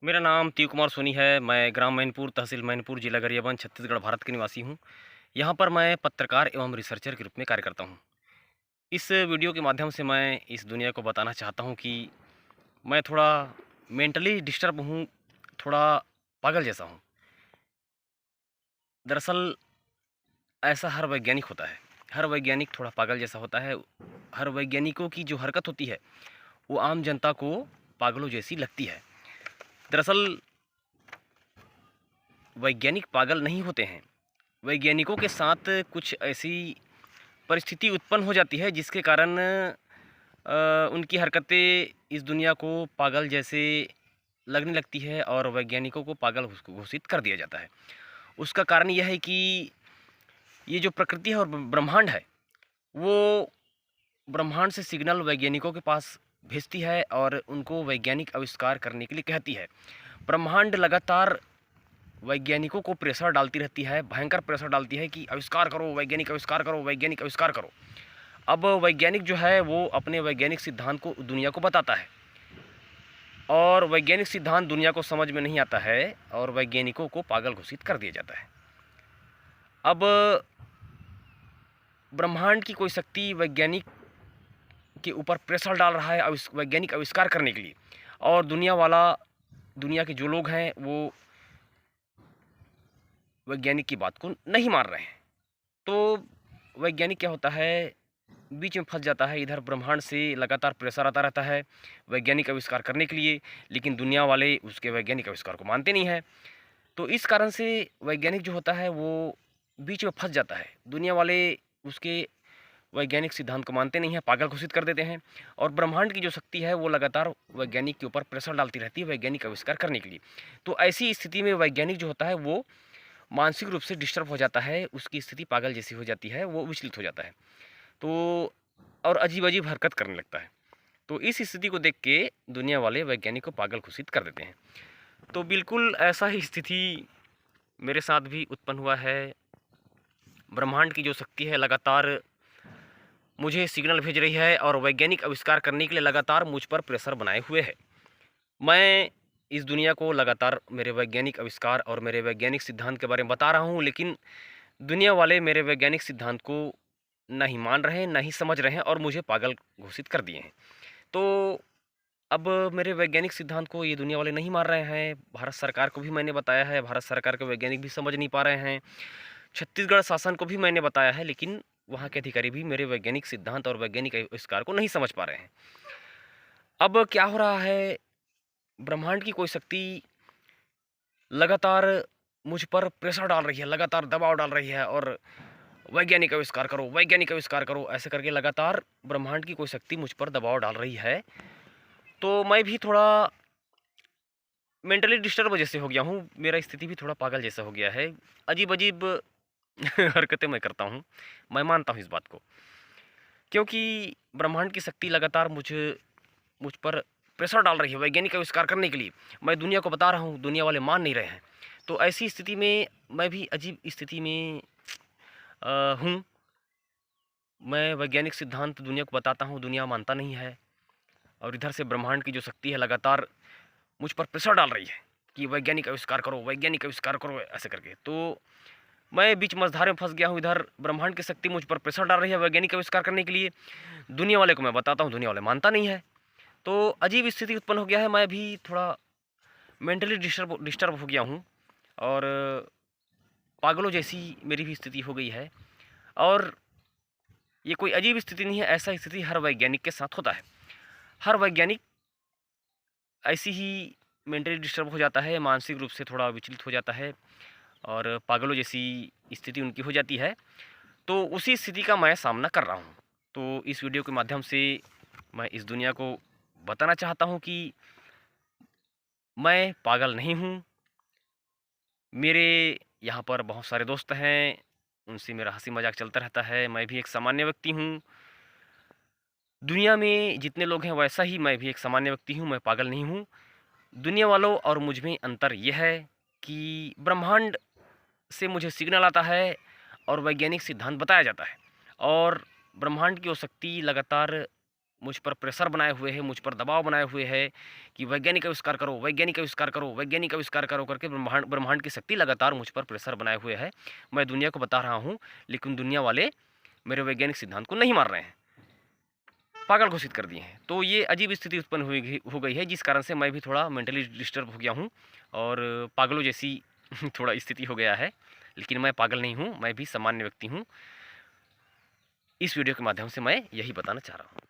मेरा नाम तीव कुमार सोनी है। मैं ग्राम मैनपुर, तहसील मैनपुर, जिला गरियाबंद, छत्तीसगढ़, भारत के निवासी हूँ। यहाँ पर मैं पत्रकार एवं रिसर्चर के रूप में कार्य करता हूँ। इस वीडियो के माध्यम से मैं इस दुनिया को बताना चाहता हूँ कि मैं थोड़ा मेंटली डिस्टर्ब हूँ, थोड़ा पागल जैसा हूँ। दरअसल ऐसा हर वैज्ञानिक होता है। हर वैज्ञानिक थोड़ा पागल जैसा होता है। हर वैज्ञानिकों की जो हरकत होती है, वो आम जनता को पागलों जैसी लगती है। दरअसल वैज्ञानिक पागल नहीं होते हैं। वैज्ञानिकों के साथ कुछ ऐसी परिस्थिति उत्पन्न हो जाती है जिसके कारण उनकी हरकतें इस दुनिया को पागल जैसे लगने लगती है और वैज्ञानिकों को पागल घोषित कर दिया जाता है। उसका कारण यह है कि ये जो प्रकृति है और ब्रह्मांड है, वो ब्रह्मांड से सिग्नल वैज्ञानिकों के पास भेजती है और उनको वैज्ञानिक आविष्कार करने के लिए कहती है। ब्रह्मांड लगातार वैज्ञानिकों को प्रेशर डालती रहती है, भयंकर प्रेशर डालती है कि आविष्कार करो, वैज्ञानिक आविष्कार करो, वैज्ञानिक आविष्कार करो। अब वैज्ञानिक जो है वो अपने वैज्ञानिक सिद्धांत को दुनिया को बताता है और वैज्ञानिक सिद्धांत दुनिया को समझ में नहीं आता है और वैज्ञानिकों को पागल घोषित कर दिया जाता है। अब ब्रह्मांड की कोई शक्ति वैज्ञानिक के ऊपर प्रेशर डाल रहा है वैज्ञानिक आविष्कार करने के लिए, और दुनिया के जो लोग हैं वो वैज्ञानिक की बात को नहीं मान रहे हैं। तो वैज्ञानिक क्या होता है, बीच में फंस जाता है। इधर ब्रह्मांड से लगातार प्रेशर आता रहता है वैज्ञानिक आविष्कार करने के लिए, लेकिन दुनिया वाले उसके वैज्ञानिक आविष्कार को मानते नहीं हैं। तो इस कारण से वैज्ञानिक जो होता है वो बीच में फंस जाता है। दुनिया वाले उसके वैज्ञानिक सिद्धांत को मानते नहीं हैं, पागल घोषित कर देते हैं, और ब्रह्मांड की जो शक्ति है वो लगातार वैज्ञानिक के ऊपर प्रेशर डालती रहती है वैज्ञानिक आविष्कार करने के लिए। तो ऐसी स्थिति में वैज्ञानिक जो होता है वो मानसिक रूप से डिस्टर्ब हो जाता है, उसकी स्थिति पागल जैसी हो जाती है, वो विचलित हो जाता है। तो और अजीब-अजीब हरकत करने लगता है। तो इस स्थिति को देख के दुनिया वाले वैज्ञानिक को पागल घोषित कर देते हैं। तो बिल्कुल ऐसा ही स्थिति मेरे साथ भी उत्पन्न हुआ है। ब्रह्मांड की जो शक्ति है लगातार मुझे सिग्नल भेज रही है और वैज्ञानिक आविष्कार करने के लिए लगातार मुझ पर प्रेशर बनाए हुए है। मैं इस दुनिया को लगातार मेरे वैज्ञानिक आविष्कार और मेरे वैज्ञानिक सिद्धांत के बारे में बता रहा हूँ, लेकिन दुनिया वाले मेरे वैज्ञानिक सिद्धांत को नहीं मान रहे हैं, नहीं समझ रहे हैं और मुझे पागल घोषित कर दिए हैं। तो अब मेरे वैज्ञानिक सिद्धांत को ये दुनिया वाले नहीं मान रहे हैं। भारत सरकार को भी मैंने बताया है, भारत सरकार के वैज्ञानिक भी समझ नहीं पा रहे हैं। छत्तीसगढ़ शासन को भी मैंने बताया है, लेकिन वहाँ के अधिकारी भी मेरे वैज्ञानिक सिद्धांत और वैज्ञानिक आविष्कार को नहीं समझ पा रहे हैं। अब क्या हो रहा है, ब्रह्मांड की कोई शक्ति लगातार मुझ पर प्रेशर डाल रही है, लगातार दबाव डाल रही है और वैज्ञानिक आविष्कार करो, ऐसे करके लगातार ब्रह्मांड की कोई शक्ति मुझ पर दबाव डाल रही है। तो मैं भी थोड़ा मेंटली डिस्टर्ब जैसे हो गया हूँ, मेरा स्थिति भी थोड़ा पागल जैसा हो गया है। अजीब-अजीब हरकतें मैं करता हूँ, मैं मानता हूँ इस बात को। क्योंकि ब्रह्मांड की शक्ति लगातार मुझ पर प्रेशर डाल रही है वैज्ञानिक आविष्कार करने के लिए। मैं दुनिया को बता रहा हूँ, दुनिया वाले मान नहीं रहे हैं। तो ऐसी स्थिति में मैं भी अजीब स्थिति में हूँ। मैं वैज्ञानिक सिद्धांत दुनिया को बताता हूँ, दुनिया मानता नहीं है, और इधर से ब्रह्मांड की जो शक्ति है लगातार मुझ पर प्रेशर डाल रही है कि वैज्ञानिक आविष्कार करो ऐसे करके। तो मैं बीच मझधार में फंस गया हूँ। इधर ब्रह्मांड की शक्ति मुझ पर प्रेशर डाल रही है वैज्ञानिक आविष्कार करने के लिए, दुनिया वाले को मैं बताता हूँ, दुनिया वाले मानता नहीं है। तो अजीब स्थिति उत्पन्न हो गया है, मैं भी थोड़ा मेंटली डिस्टर्ब हो गया हूँ और पागलों जैसी मेरी भी स्थिति हो गई है। और ये कोई अजीब स्थिति नहीं है, ऐसा स्थिति हर वैज्ञानिक के साथ होता है। हर वैज्ञानिक ऐसी ही मेंटली डिस्टर्ब हो जाता है, मानसिक रूप से थोड़ा विचलित हो जाता है और पागलों जैसी स्थिति उनकी हो जाती है। तो उसी स्थिति का मैं सामना कर रहा हूँ। तो इस वीडियो के माध्यम से मैं इस दुनिया को बताना चाहता हूँ कि मैं पागल नहीं हूँ। मेरे यहाँ पर बहुत सारे दोस्त हैं, उनसे मेरा हँसी मज़ाक चलता रहता है। मैं भी एक सामान्य व्यक्ति हूँ। दुनिया में जितने लोग हैं वैसा ही मैं भी एक सामान्य व्यक्ति हूँ, मैं पागल नहीं हूँ। दुनिया वालों और मुझ में अंतर ये है कि ब्रह्मांड से मुझे सिग्नल आता है और वैज्ञानिक सिद्धांत बताया जाता है, और ब्रह्मांड की वो शक्ति लगातार मुझ पर प्रेशर बनाए हुए है, मुझ पर दबाव बनाए हुए है कि वैज्ञानिक आविष्कार करो, वैज्ञानिक आविष्कार करो, वैज्ञानिक आविष्कार करो करके ब्रह्मांड की शक्ति लगातार मुझ पर प्रेशर बनाए हुए है। मैं दुनिया को बता रहा हूँ, लेकिन दुनिया वाले मेरे वैज्ञानिक सिद्धांत को नहीं मान रहे हैं, पागल घोषित कर दिए हैं। तो ये अजीब स्थिति उत्पन्न हो गई है, जिस कारण से मैं भी थोड़ा मेंटली डिस्टर्ब हो गया हूँ और पागलों जैसी थोड़ा स्थिति हो गया है। लेकिन मैं पागल नहीं हूँ, मैं भी सामान्य व्यक्ति हूँ। इस वीडियो के माध्यम से मैं यही बताना चाह रहा हूँ।